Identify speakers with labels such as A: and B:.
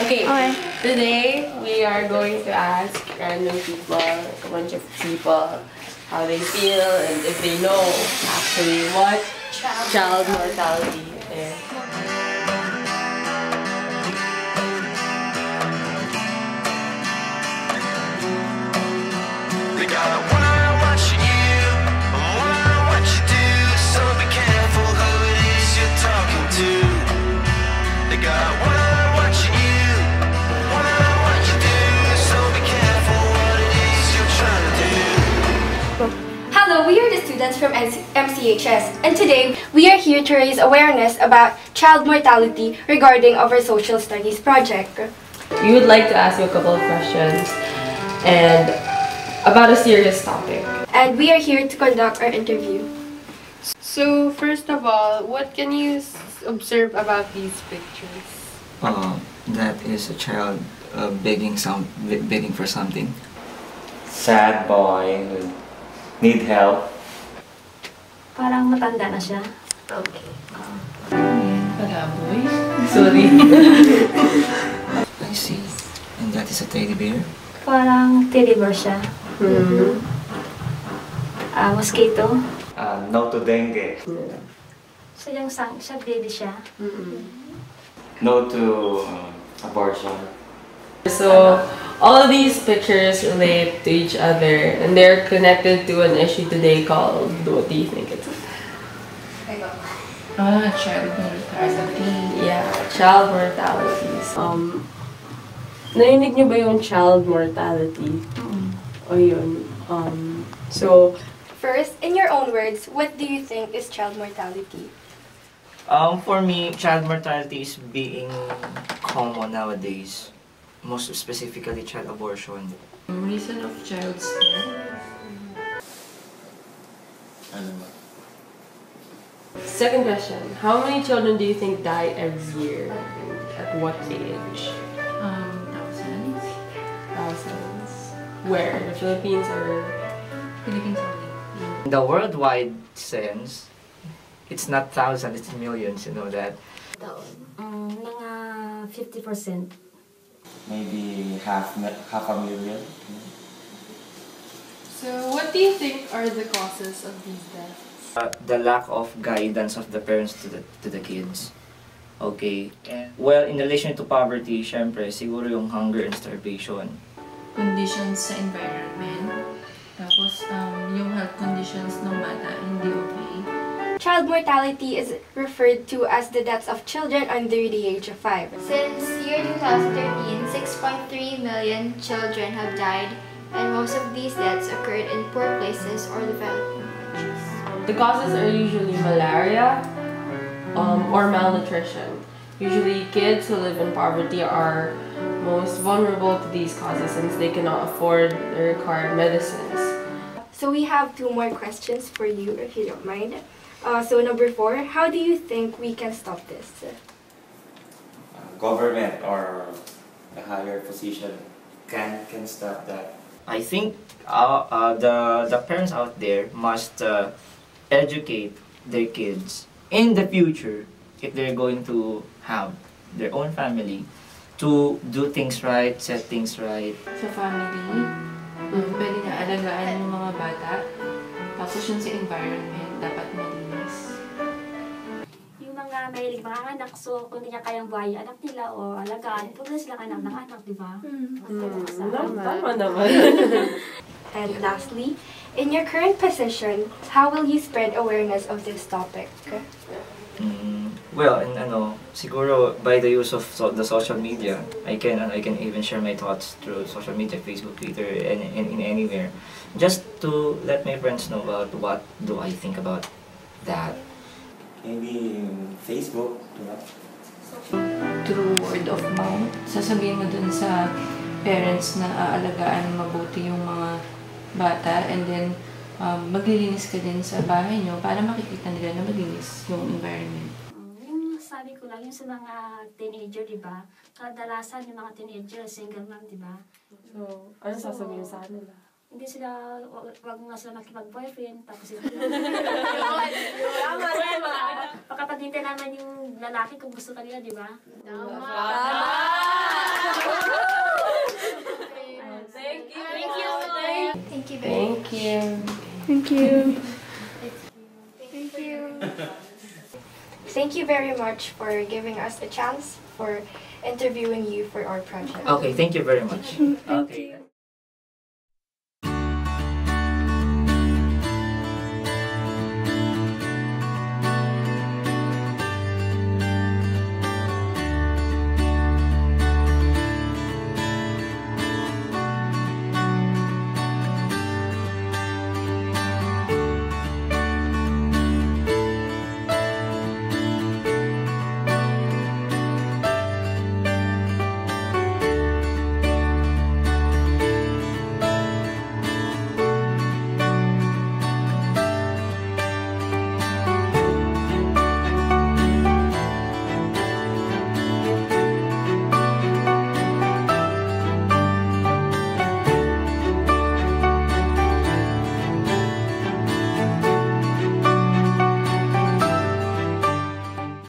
A: Okay. Today we are going to ask random people, a bunch of people, how they feel and if they know actually what child mortality is.
B: Hello, we are the students from MCHS, and today we are here to raise awareness about child mortality regarding our social studies project.
A: We would like to ask you a couple of questions and about a serious topic.
B: And we are here to conduct our interview.
A: So first of all, what can you observe about these pictures?
C: That is a child begging for something.
D: Sad boy who need help.
E: Parang matanda na siya.
B: Okay.
A: Palaboy? Sorry.
C: I see. And that is a teddy bear?
E: Parang teddy bear siya. Mosquito.
D: No to dengue.
E: So yung siya baby siya.
D: No to abortion.
A: So all of these pictures relate to each other and they're connected to an issue today called, what do you think it's?
F: Child mortality.
A: Yeah, child mortalities. Narinig niyo ba yung child mortality? O yun. So,
B: First, in your own words, what do you think is child mortality?
C: For me, child mortality is being common nowadays. Most specifically, child abortion.
F: Reason of child's death.
A: second question. How many children do you think die every year? At what age?
F: Thousands.
A: Thousands. Where? The Philippines or?
F: Philippines only.
C: In the worldwide sense, it's not thousands, it's millions, you know that.
E: Mga 50%.
D: Maybe half a million.
F: So, what do you think are the causes of these deaths?
C: The lack of guidance of the parents to the kids. Okay. Well, in relation to poverty, syempre, siguro yung hunger and starvation.
F: Conditions sa environment. Tapos, yung health conditions ng bata hindi okay.
B: Child mortality is referred to as the deaths of children under the age of 5.
G: Since year 2013, 6.3 million children have died, and most of these deaths occurred in poor places or developing countries.
A: The causes are usually malaria or malnutrition. Usually kids who live in poverty are most vulnerable to these causes since they cannot afford the required medicines.
B: So we have 2 more questions for you, if you don't mind. So number 4, how do you think we can stop this?
D: Government or a higher position can stop that.
C: I think the parents out there must educate their kids in the future if they're going to have their own family to do things right, set things right.
F: Sa family, pwede na alagaan yung mga bata. Tapos yung sa environment, dapat malinis.
E: Yung mga mahilig mga anak, so kung hindi niya kayang buhay anak nila o alagaan, pwede silang anak ng anak, di ba?
A: Tama naman.
B: And lastly, in your current position, how will you spread awareness of this topic?
C: Well, siguro by the use of the social media, I can even share my thoughts through social media, Facebook, Twitter, and in anywhere, just to let my friends know about what do I think about that.
D: Maybe Facebook, diba?
F: Through word of mouth, sasabihin mo dun sa parents na aalagaan mabuti yung mga bata, and then maglilinis ka din sa bahay nyo para makikita nila na malinis yung environment.
E: Yung sabi ko lang, yung sa mga teenager, di ba? Kadalasan yung mga teenager, single mom, di ba?
A: So, ano sasabihin sa kanila?
E: Hindi sila, wag nga sila makipag-boyfriend, tapos sila. Pakapagintay naman yung lalaki kung gusto kanila, di ba?
B: Tama!
F: Thank you.
B: Thank you. Thank you very much for giving us a chance for interviewing you for our project.
C: Okay, thank you very much. Okay.